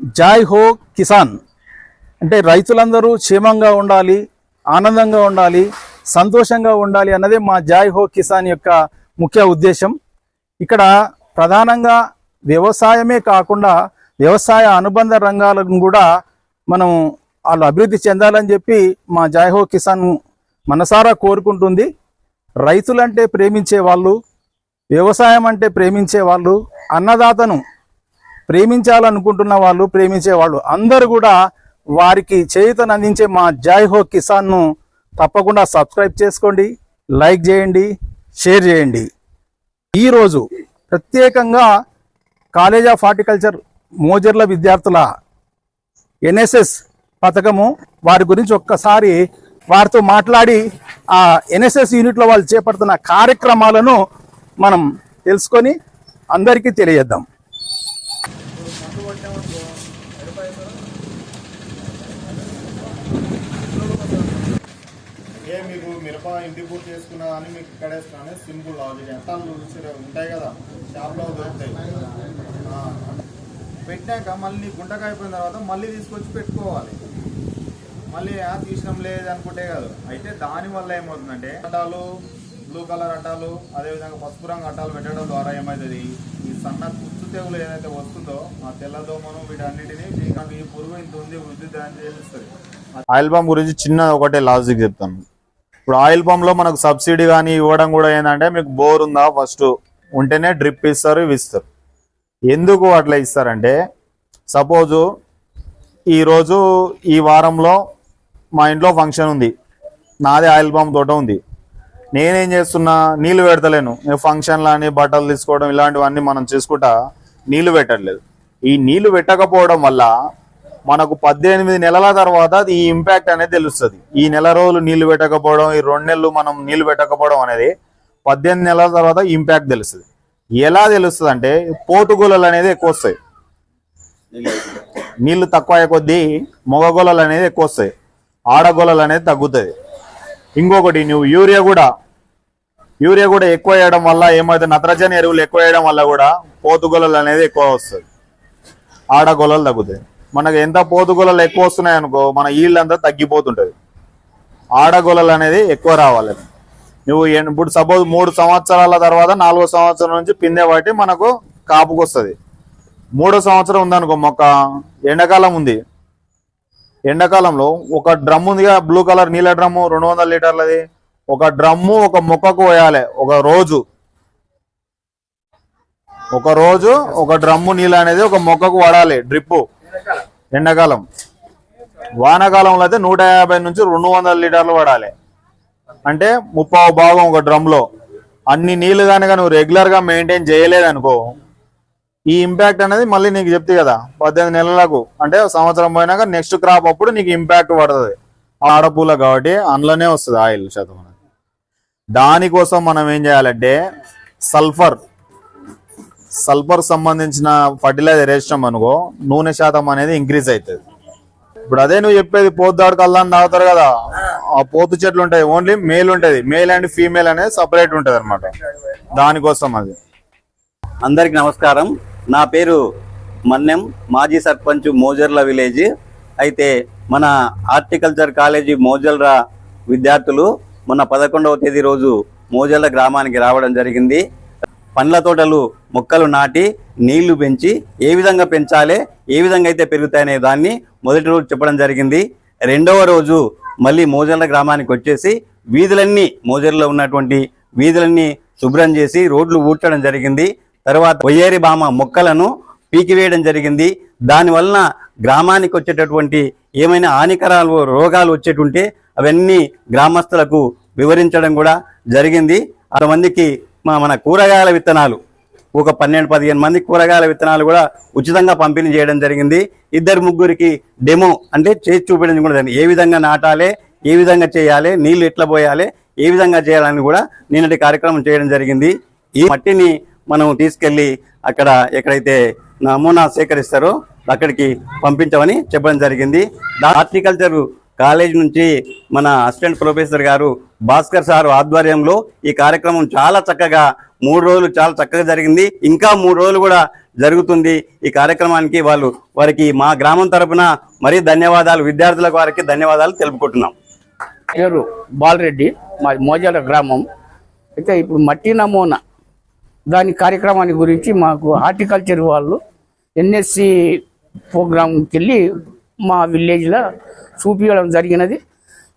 జై హో కిసాన్ అంటే రైతులందరూ క్షేమంగా ఉండాలి, ఆనందంగా ఉండాలి, సంతోషంగా ఉండాలి అన్నదే మా జై హో కిసాన్ యొక్క ముఖ్య ఉద్దేశం. ఇక్కడ ప్రధానంగా వ్యవసాయమే కాకుండా వ్యవసాయ అనుబంధ రంగాలను కూడా మనం వాళ్ళు అభివృద్ధి చెందాలని చెప్పి మా జై హో కిసాన్ మనసారా కోరుకుంటుంది. రైతులంటే ప్రేమించే వాళ్ళు, వ్యవసాయం అంటే ప్రేమించే వాళ్ళు, అన్నదాతను ప్రేమించాలనుకుంటున్న వాళ్ళు, ప్రేమించేవాళ్ళు అందరూ కూడా వారికి చేయూతను అందించే మా జై హో కిసాన్ను తప్పకుండా సబ్స్క్రైబ్ చేసుకోండి, లైక్ చేయండి, షేర్ చేయండి. ఈరోజు ప్రత్యేకంగా కాలేజ్ ఆఫ్ హార్టికల్చర్ మోజర్ల విద్యార్థుల ఎన్ఎస్ఎస్ పథకము వారి గురించి ఒక్కసారి వారితో మాట్లాడి ఆ ఎన్ఎస్ఎస్ యూనిట్లో వాళ్ళు చేపడుతున్న కార్యక్రమాలను మనం తెలుసుకొని అందరికీ తెలియజేద్దాం. మీకు మిరప ఇంటి పూర్తి చేసుకున్నా కానీ మీకు ఇక్కడేస్తున్నాను. సింపుల్ లాజిక్ ఎంతలు ఉంటాయి కదా, షాప్లో దొరుకుతాయి. పెట్టాక మళ్ళీ గుంటక అయిపోయిన తర్వాత మళ్ళీ తీసుకొచ్చి పెట్టుకోవాలి. మళ్ళీ తీసినాం లేదు అనుకుంటే కాదు. అయితే దానివల్ల ఏమవుతుందంటే అడ్డాలు, బ్లూ కలర్ అడ్డాలు, అదేవిధంగా పసుపు రంగు అడ్డాలు పెట్టడం ద్వారా ఏమవుతుంది, ఈ సన్న కుచ్చు తెగులు ఏదైతే వస్తుందో ఆ తెల్లదోమను వీటన్నిటిని ఈ పురుగు ఇంత ఉంది వృద్ధి దాన్ని తెలుస్తుంది. ఆయిల్ పంప్ గురించి చిన్న ఒకటే లాజిక్ చెప్తాను. ఇప్పుడు ఆయిల్ పంప్ లో మనకు సబ్సిడీ కానీ ఇవ్వడం కూడా ఏంటంటే, మీకు బోర్ ఉందా ఫస్ట్ ఉంటేనే డ్రిప్ ఇస్తారు, ఇవి ఇస్తారు. ఎందుకు అట్లా ఇస్తారంటే, సపోజు ఈరోజు ఈ వారంలో మా ఇంట్లో ఫంక్షన్ ఉంది, నాదే ఆయిల్ పంప్ తోట ఉంది, నేనేం చేస్తున్నా నీళ్లు పెడతలేను. ఫంక్షన్లు అని బట్టలు తీసుకోవడం ఇలాంటివన్నీ మనం చేసుకుంటా నీళ్లు పెట్టట్లేదు. ఈ నీళ్లు పెట్టకపోవడం వల్ల మనకు 18 నెలల తర్వాత ఈ ఇంపాక్ట్ అనేది తెలుస్తుంది. ఈ నెల రోజులు నీళ్లు పెట్టకపోవడం, ఈ 2 నెలలు మనం నీళ్లు పెట్టకపోవడం అనేది 18 నెలల తర్వాత ఇంపాక్ట్ తెలుస్తుంది. ఎలా తెలుస్తుంది అంటే, పోటుగోలలు అనేది ఎక్కువ వస్తాయి. నీళ్లు తక్కువ అయ్యే కొద్దీ మొగగోలలు అనేది ఎక్కువ వస్తాయి, ఆడగోలలు అనేది తగ్గుతుంది. ఇంకొకటి, నువ్వు యూరియా కూడా ఎక్కువ వేయడం వల్ల ఏమైతే, నత్రజని ఎరువులు ఎక్కువ వేయడం వల్ల కూడా పోతుగోలలు అనేది ఎక్కువ వస్తుంది, ఆడగోలలు తగ్గుతాయి. మనకు ఎంత పోతుగోలలు ఎక్కువ వస్తున్నాయి అనుకో, మన ఈల్డ్ అంతా తగ్గిపోతుంటది. ఆడగోలలు అనేది ఎక్కువ రావాలి. నువ్వు ఇప్పుడు సపోజ్ 3 సంవత్సరాల తర్వాత 4వ సంవత్సరం నుంచి పిందె బట్టి మనకు కాపుకు వస్తుంది. 3వ సంవత్సరం ఉందనుకో, మొక్క ఎండాకాలం ఉంది, ఎండాకాలంలో ఒక డ్రమ్ ఉందిగా, బ్లూ కలర్ నీళ్ళ డ్రమ్ము 200 లీటర్లది, ఒక డ్రమ్ము ఒక మొక్కకు పోయాలి. ఒక రోజు ఒక డ్రమ్ము నీళ్ళు అనేది ఒక మొక్కకు పడాలి డ్రిప్పు. ఎండాకాలం, వానాకాలంలో అయితే 150 నుంచి 200 లీటర్లు పడాలి. అంటే 30 భాగం ఒక డ్రమ్ లో. అన్ని నీళ్లు కనుక నువ్వు రెగ్యులర్ గా మెయింటైన్ చేయలేదనుకో, ఈ ఇంపాక్ట్ అనేది మళ్ళీ నీకు చెప్తే కదా 18 నెలలకు, అంటే సంవత్సరం పోయినాక నెక్స్ట్ క్రాప్ అప్పుడు నీకు ఇంపాక్ట్ పడుతుంది. ఆడపూల కాబట్టి అందులోనే వస్తుంది ఆయిల్ శాతం. దానికోసం మనం ఏం చేయాలంటే, సల్ఫర్ సంబంధించిన ఫర్టిలైజర్ వేసినాం అనుకో, నూనె శాతం అనేది ఇంక్రీజ్ అవుతుంది. ఇప్పుడు అదే నువ్వు చెప్పేది, పోతుదాడు కల్లాన్ని తాగుతారు కదా, ఆ పోతు చెట్లు ఉంటాయి, ఓన్లీ మేల్ ఉంటుంది, మేల్ అండ్ ఫీమేల్ అనేది సపరేట్ ఉంటుంది అనమాట. దానికోసం అది. అందరికి నమస్కారం. నా పేరు మన్నెం, మాజీ సర్పంచ్ మోజర్ల విలేజ్. అయితే మన హార్టికల్చర్ కాలేజీ మోజర్ల విద్యార్థులు మొన్న 11వ తేదీ రోజు మోజర్ల గ్రామానికి రావడం జరిగింది. పండ్ల తోటలు మొక్కలు నాటి నీళ్లు పెంచి ఏ విధంగా పెంచాలి, ఏ విధంగా అయితే పెరుగుతాయనే దాన్ని మొదటి రోజు చెప్పడం జరిగింది. 2వ రోజు మళ్ళీ మోజర్ల గ్రామానికి వచ్చేసి వీధులన్నీ, మోజర్లో ఉన్నటువంటి వీధులన్నీ శుభ్రం చేసి రోడ్లు ఊడ్చడం జరిగింది. తర్వాత వయ్యేరి బామ మొక్కలను పీకివేయడం జరిగింది. దానివలన గ్రామానికి వచ్చేటటువంటి ఏమైనా హానికరాలు రోగాలు వచ్చేటుంటే అవన్నీ గ్రామస్తులకు వివరించడం కూడా జరిగింది. 6 మందికి మన కూరగాయల విత్తనాలు, ఒక 12-15 మంది కూరగాయల విత్తనాలు కూడా ఉచితంగా పంపిణీ చేయడం జరిగింది. 2-3 డెమో అంటే చేసి చూపించడం కూడా జరిగింది. ఏ విధంగా నాటాలి, ఏ విధంగా చేయాలి, నీళ్లు ఎట్లా పోయాలి, ఏ విధంగా చేయాలని కూడా నిన్నటి కార్యక్రమం చేయడం జరిగింది. ఈ మట్టిని మనం తీసుకెళ్లి అక్కడ ఎక్కడైతే నమూనా సేకరిస్తారో అక్కడికి పంపించమని చెప్పడం జరిగింది. హార్టికల్చర్ కాలేజ్ నుంచి మన అసిస్టెంట్ ప్రొఫెసర్ గారు భాస్కర్ సార్ ఆధ్వర్యంలో ఈ కార్యక్రమం చాలా చక్కగా 3 రోజులు చాలా చక్కగా జరిగింది. ఇంకా 3 రోజులు కూడా జరుగుతుంది. ఈ కార్యక్రమానికి వారికి మా గ్రామం తరపున మరీ ధన్యవాదాలు, విద్యార్థులకు వారికి ధన్యవాదాలు తెలుపుకుంటున్నాం. పేరు బాలరెడ్డి, మాది మోజాల గ్రామం. అయితే ఇప్పుడు మట్టి నమూనా దాని కార్యక్రమాన్ని గురించి మాకు హార్టికల్చర్ వాళ్ళు ఎన్ఎస్సి ప్రోగ్రాంకి వెళ్ళి మా విలేజ్లో చూపించడం జరిగినది.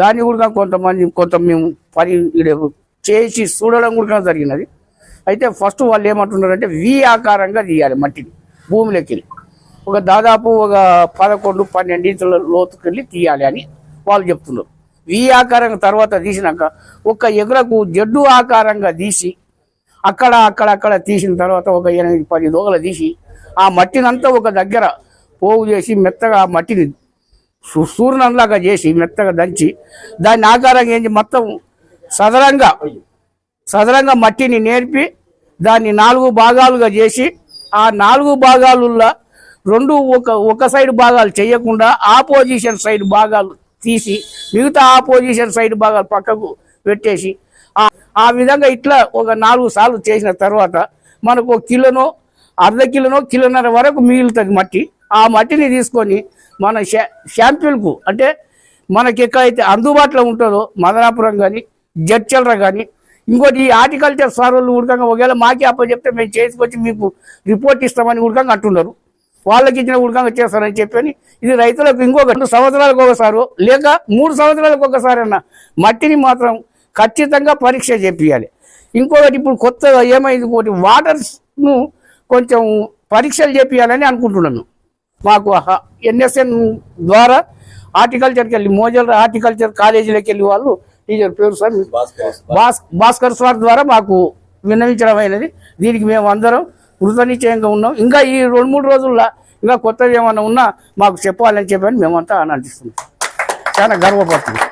దాన్ని కూడా కొంత మేము చేసి చూడడం కూడా జరిగినది. అయితే ఫస్ట్ వాళ్ళు ఏమంటున్నారంటే వి ఆకారంగా తీయాలి మట్టిని భూమిలోకి వెళ్ళి దాదాపు 11-12 ఇంచుల లోతుకి వెళ్ళి తీయాలి అని వాళ్ళు చెప్తున్నారు. వి ఆకారంగా తర్వాత తీసినాక ఒక ఎగురకు జడ్డు ఆకారంగా తీసి అక్కడ తీసిన తర్వాత 8-10 దోగలు తీసి ఆ మట్టినంతా ఒక దగ్గర పోగు చేసి మెత్తగా ఆ మట్టిని సూర్ణంలాగా చేసి మెత్తగా దంచి దాని ఆకారంగా ఏంటి మొత్తం సదరంగా మట్టిని నేర్పి దాన్ని 4 భాగాలుగా చేసి ఆ 4 భాగాలుల్లో 2 ఒక సైడ్ భాగాలు చేయకుండా ఆపోజిషన్ సైడ్ భాగాలు తీసి మిగతా ఆపోజిషన్ సైడ్ భాగాలు పక్కకు పెట్టేసి ఆ విధంగా ఇట్లా 4 సార్లు చేసిన తర్వాత మనకు 1 కిలోనో అర్ధ కిలోనో కిలోన్నర వరకు మిగులుతుంది మట్టి. ఆ మట్టిని తీసుకొని మన శాంపిల్కు అంటే మనకి ఎక్కడైతే అందుబాటులో ఉంటుందో మదనాపురం కానీ జడ్చల్ర కానీ ఇంకోటి ఈ హార్టికల్చర్ సార్ వాళ్ళు ఉడకంగా ఒకవేళ మాకే అప్పచెప్తే మేము చేసుకొచ్చి మీకు రిపోర్ట్ ఇస్తామని ఉడకంగా అంటున్నారు. వాళ్ళకి ఇచ్చిన ఉడకంగా చేస్తారని చెప్పని ఇది రైతులకు ఇంకొక 2 సంవత్సరాలకు ఒకసారి లేక 3 సంవత్సరాలకు ఒకసారి అన్న మట్టిని మాత్రం ఖచ్చితంగా పరీక్ష చేపియాలి. ఇంకొకటి ఇప్పుడు కొత్తగా ఏమైంది, ఇంకోటి వాటర్ను కొంచెం పరీక్షలు చేపియాలని అనుకుంటున్నాను. మాకు ఎన్ఎస్ఎన్ ద్వారా హార్టికల్చర్కి వెళ్ళి మోజల్ హార్టికల్చర్ కాలేజీలోకి వెళ్ళి వాళ్ళు టీచర్ పేరు సార్ భాస్కర్ సార్ ద్వారా మాకు విన్నవించడం అయినది. దీనికి మేము అందరం కృతనిశ్చయంగా ఉన్నాం. ఇంకా ఈ 2-3 రోజుల్లో ఇంకా కొత్తది ఏమన్నా ఉన్నా మాకు చెప్పాలని చెప్పని మేమంతా ఆనందిస్తున్నాం, చాలా గర్వపడుతున్నాం.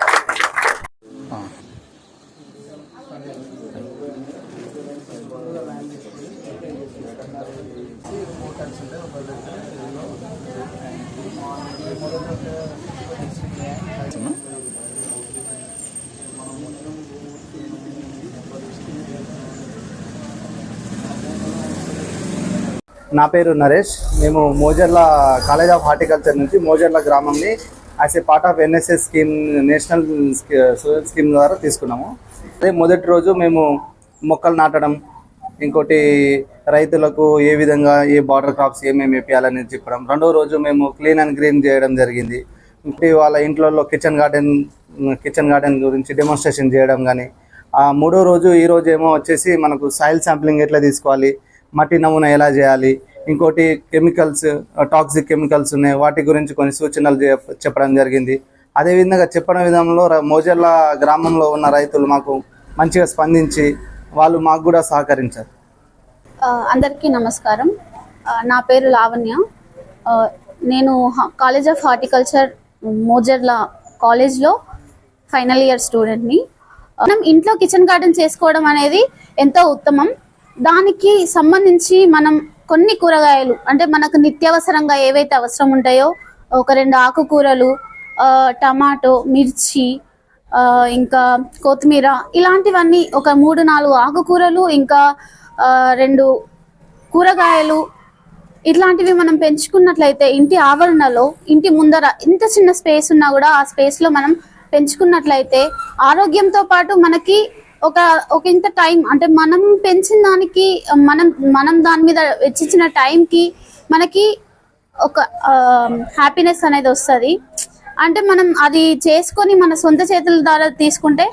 నా పేరు నరేష్. మేము మోజర్ల కాలేజ్ ఆఫ్ హార్టికల్చర్ నుంచి మోజర్ల గ్రామంని as a part of NSS scheme, national social scheme ద్వారా తీసుకున్నాము. అదే మొదటి రోజు మేము మొక్కలు నాటడం, ఇంకోటి రైతులకు ఏ విధంగా ఏ బార్డర్ క్రాప్స్ ఏమేమి వేయాలని చెప్పడం. రెండో రోజు మేము క్లీన్ అండ్ గ్రీన్ చేయడం జరిగింది. ఇంకోటి వాళ్ళ ఇంట్లో కిచెన్ గార్డెన్ గురించి డెమోన్స్ట్రేషన్ చేయడం కానీ. మూడో రోజు ఈ రోజు ఏమో వచ్చేసి మనకు సాయిల్ శాంప్లింగ్ ఎట్లా తీసుకోవాలి, మట్టి నమూనా ఎలా చేయాలి, ఇంకోటి కెమికల్స్, టాక్సిక్ కెమికల్స్ ఉన్నాయి, వాటి గురించి కొన్ని సూచనలు చెప్పడం జరిగింది. అదేవిధంగా చెప్పిన విధంలో మోజర్ల గ్రామంలో ఉన్న రైతులు మాకు మంచిగా స్పందించి వాళ్ళు మాకు కూడా సహకరించారు. అందరికీ నమస్కారం. నా పేరు లావణ్య. నేను కాలేజ్ ఆఫ్ హార్టికల్చర్ మోజర్ల కాలేజ్లో ఫైనల్ ఇయర్ స్టూడెంట్ని. మనం ఇంట్లో కిచెన్ గార్డెన్ చేసుకోవడం అనేది ఎంతో ఉత్తమం. దానికి సంబంధించి మనం కొన్ని కూరగాయలు అంటే మనకు నిత్యావసరంగా ఏవైతే అవసరం ఉంటాయో 1-2 ఆకుకూరలు, టమాటో, మిర్చి, ఇంకా కొత్తిమీర, ఇలాంటివన్నీ 3-4 ఆకుకూరలు, ఇంకా 2 కూరగాయలు, ఇట్లాంటివి మనం పెంచుకున్నట్లయితే ఇంటి ఆవరణలో, ఇంటి ముందర ఎంత చిన్న స్పేస్ ఉన్నా కూడా ఆ స్పేస్లో మనం పెంచుకున్నట్లయితే ఆరోగ్యంతో పాటు మనకి ఒక ఇంత టైం అంటే మనం పెంచిన దానికి మనం దాని మీద వెచ్చించిన టైంకి మనకి ఒక హ్యాపీనెస్ అనేది వస్తుంది. అంటే మనం అది చేసుకొని మన సొంత చేతుల ద్వారా తీసుకుంటే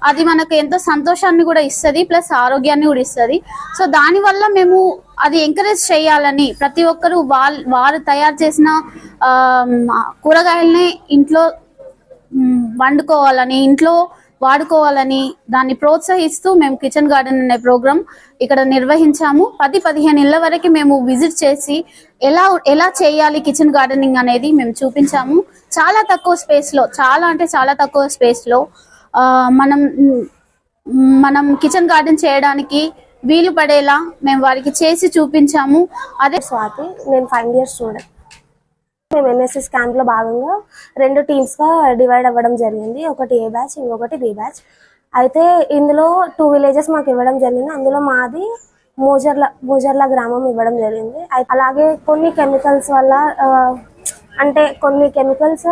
అది మనకు ఎంతో సంతోషాన్ని కూడా ఇస్తుంది, ప్లస్ ఆరోగ్యాన్ని కూడా ఇస్తుంది. సో దానివల్ల మేము అది ఎంకరేజ్ చేయాలని ప్రతి ఒక్కరూ వారు తయారు చేసిన కూరగాయలని ఇంట్లో వండుకోవాలని, ఇంట్లో వాడుకోవాలని దాన్ని ప్రోత్సహిస్తూ మేము కిచెన్ గార్డెన్ అనే ప్రోగ్రామ్ ఇక్కడ నిర్వహించాము. 10-15 ఇళ్ల వరకు మేము విజిట్ చేసి ఎలా చేయాలి కిచెన్ గార్డెనింగ్ అనేది మేము చూపించాము. చాలా తక్కువ స్పేస్లో, చాలా తక్కువ స్పేస్లో మనం కిచెన్ గార్డెన్ చేయడానికి వీలు పడేలా మేము వారికి చేసి చూపించాము. అదే స్వాతి, నేను ఫైనల్ ఇయర్ స్టూడెంట్. మేము ఎన్ఎస్ఎస్ క్యాంప్లో భాగంగా 2 టీమ్స్గా డివైడ్ అవ్వడం జరిగింది. ఒకటి ఏ బ్యాచ్, ఇంకొకటి బి బ్యాచ్. అయితే ఇందులో 2 విలేజెస్ మాకు ఇవ్వడం జరిగింది. అందులో మాది మోజర్ల గ్రామం ఇవ్వడం జరిగింది. అలాగే కొన్ని కెమికల్స్ వల్ల అంటే కొన్ని కెమికల్స్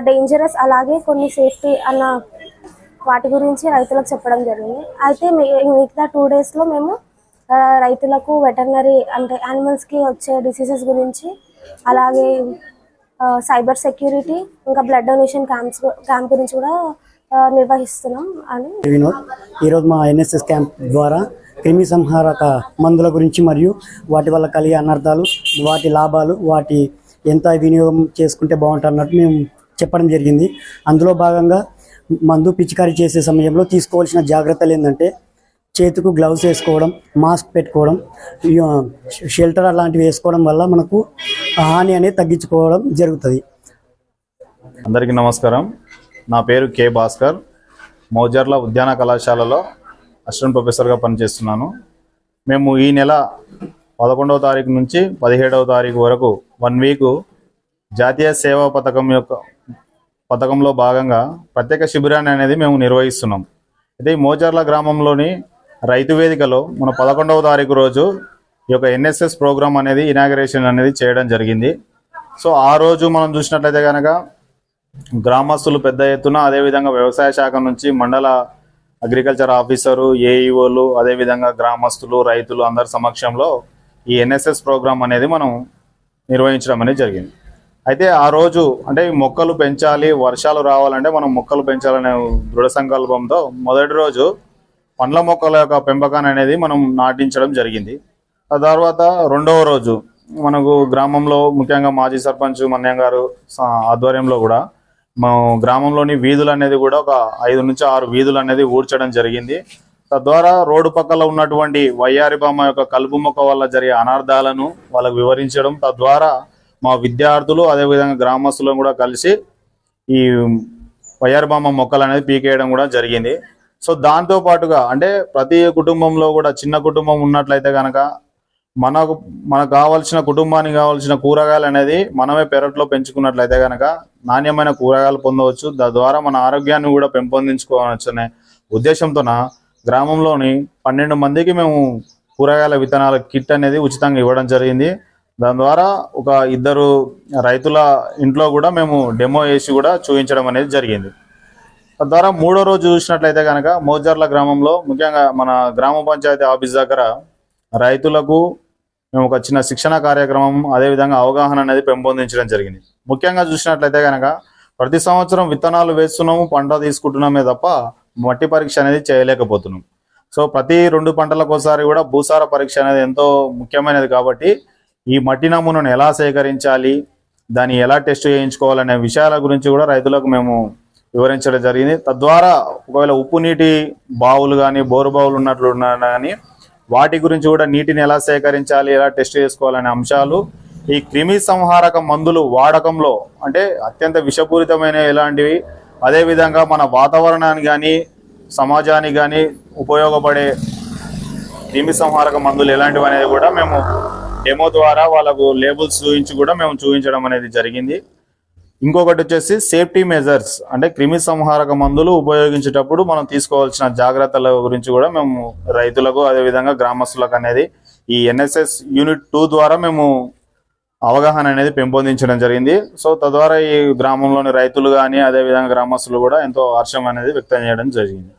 డేంజరస్, అలాగే కొన్ని సేఫ్టీ అన్న వాటి గురించి రైతులకు చెప్పడం జరిగింది. అయితే మిగతా 2 daysలో మేము రైతులకు వెటర్నరీ అంటే యానిమల్స్కి వచ్చే డిసీజెస్ గురించి, అలాగే సైబర్ సెక్యూరిటీ, ఇంకా బ్లడ్ డొనేషన్ క్యాంప్ గురించి కూడా నిర్వహిస్తున్నాం అని. వినోద్, ఈరోజు మా ఎన్ఎస్ఎస్ క్యాంప్ ద్వారా క్రిమి సంహారక మందుల గురించి మరియు వాటి వల్ల కలిగే అనర్థాలు, వాటి లాభాలు, వాటి ఎంత వినియోగం చేసుకుంటే బాగుంటుంది అన్నట్టు మేము చెప్పడం జరిగింది. అందులో భాగంగా మందు పిచికారీ చేసే సమయంలో తీసుకోవాల్సిన జాగ్రత్తలు ఏంటంటే చేతికి గ్లౌస్ వేసుకోవడం, మాస్క్ పెట్టుకోవడం, షెల్టర్ అలాంటివి వేసుకోవడం వల్ల మనకు హాని అనేది తగ్గించుకోవడం జరుగుతుంది. అందరికీ నమస్కారం. నా పేరు కె భాస్కర్. మోజర్ల ఉద్యాన కళాశాలలో అసిస్టెంట్ ప్రొఫెసర్గా పనిచేస్తున్నాను. మేము ఈ నెల 11వ తారీఖు నుంచి 17వ తారీఖు వరకు 1 వీక్ జాతీయ సేవా పథకంలో భాగంగా ప్రత్యేక శిబిరాన్ని అనేది మేము నిర్వహిస్తున్నాం. అయితే ఈ మోజర్ల గ్రామంలోని రైతు వేదికలో మన 11వ తారీఖు రోజు ఈ యొక్క ఎన్ఎస్ఎస్ ప్రోగ్రామ్ అనేది ఇనాగరేషన్ అనేది చేయడం జరిగింది. సో ఆ రోజు మనం చూసినట్లయితే కనుక గ్రామస్తులు పెద్ద ఎత్తున, అదేవిధంగా వ్యవసాయ శాఖ నుంచి మండల అగ్రికల్చర్ ఆఫీసరు, ఏఈఓలు, అదేవిధంగా గ్రామస్తులు, రైతులు అందరి సమక్షంలో ఈ ఎన్ఎస్ఎస్ ప్రోగ్రామ్ అనేది మనం నిర్వహించడం అనేది జరిగింది. అయితే ఆ రోజు అంటే మొక్కలు పెంచాలి, వర్షాలు రావాలంటే మనం మొక్కలు పెంచాలనే దృఢ సంకల్పంతో మొదటి రోజు పండ్ల మొక్కల యొక్క పెంపకాన్ని అనేది మనం నాటించడం జరిగింది. ఆ తర్వాత 2వ రోజు మనకు గ్రామంలో ముఖ్యంగా మాజీ సర్పంచ్ మన్యం గారు ఆధ్వర్యంలో కూడా మా గ్రామంలోని వీధులు అనేది కూడా ఒక 5 నుంచి 6 వీధులు అనేది ఊడ్చడం జరిగింది. తద్వారా రోడ్డు పక్కల ఉన్నటువంటి వయ్యారిబామ యొక్క కలుపు మొక్క వల్ల జరిగే అనార్థాలను వాళ్ళకు వివరించడం, తద్వారా మా విద్యార్థులు అదేవిధంగా గ్రామస్తులను కూడా కలిసి ఈ వయ్యారిబామ మొక్కలు అనేది పీకేయడం కూడా జరిగింది. సో దాంతో పాటుగా అంటే ప్రతి కుటుంబంలో కూడా చిన్న కుటుంబం ఉన్నట్లయితే కనుక మనకు కావాల్సిన కుటుంబానికి కావాల్సిన కూరగాయలు అనేది మనమే పెరట్లో పెంచుకున్నట్లయితే కనుక నాణ్యమైన కూరగాయలు పొందవచ్చు. తద్వారా మన ఆరోగ్యాన్ని కూడా పెంపొందించుకోవచ్చు అనే ఉద్దేశంతోన గ్రామంలోని 12 మందికి మేము కూరగాయల విత్తనాల కిట్ అనేది ఉచితంగా ఇవ్వడం జరిగింది. దాని ద్వారా ఒక 2 రైతుల ఇంట్లో కూడా మేము డెమో వేసి కూడా చూపించడం అనేది జరిగింది. తద్వారా 3వ రోజు చూసినట్లయితే కనుక మోజర్ల గ్రామంలో ముఖ్యంగా మన గ్రామ పంచాయతీ ఆఫీస్ దగ్గర రైతులకు మేము ఒక చిన్న శిక్షణ కార్యక్రమం, అదేవిధంగా అవగాహన అనేది పెంపొందించడం జరిగింది. ముఖ్యంగా చూసినట్లయితే కనుక ప్రతి సంవత్సరం విత్తనాలు వేస్తున్నాము, పంట తీసుకుంటున్నామే తప్ప మట్టి పరీక్ష అనేది చేయలేకపోతున్నాం. సో ప్రతి 2 పంటలకు ఒకసారి కూడా భూసార పరీక్ష అనేది ఎంతో ముఖ్యమైనది. కాబట్టి ఈ మట్టి నమూనాను ఎలా సేకరించాలి, దాన్ని ఎలా టెస్ట్ చేయించుకోవాలనే విషయాల గురించి కూడా రైతులకు మేము వివరించడం జరిగింది. తద్వారా ఒకవేళ ఉప్పు నీటి బావులు కానీ బోరు బావులు ఉన్నట్లు కానీ వాటి గురించి కూడా నీటిని ఎలా సేకరించాలి, ఎలా టెస్ట్ చేసుకోవాలనే అంశాలు, ఈ క్రిమి సంహారక మందులు వాడకంలో అంటే అత్యంత విషపూరితమైన ఎలాంటివి, అదేవిధంగా మన వాతావరణానికి కానీ సమాజానికి కానీ ఉపయోగపడే క్రిమి సంహారక మందులు ఎలాంటివి అనేది కూడా మేము డెమో ద్వారా వాళ్ళకు లేబుల్స్ చూపించి కూడా మేము చూపించడం అనేది జరిగింది. ఇంకొకటి వచ్చేసి సేఫ్టీ మెజర్స్ అంటే క్రిమి సంహారక మందులు ఉపయోగించేటప్పుడు మనం తీసుకోవాల్సిన జాగ్రత్తల గురించి కూడా మేము రైతులకు అదేవిధంగా గ్రామస్తులకు అనేది ఈ ఎన్ఎస్ఎస్ యూనిట్ 2 ద్వారా మేము అవగాహన అనేది పెంపొందించడం జరిగింది. సో తద్వారా ఈ గ్రామంలోని రైతులు కానీ అదేవిధంగా గ్రామస్తులు కూడా ఎంతో హర్షం అనేది వ్యక్తం చేయడం జరిగింది.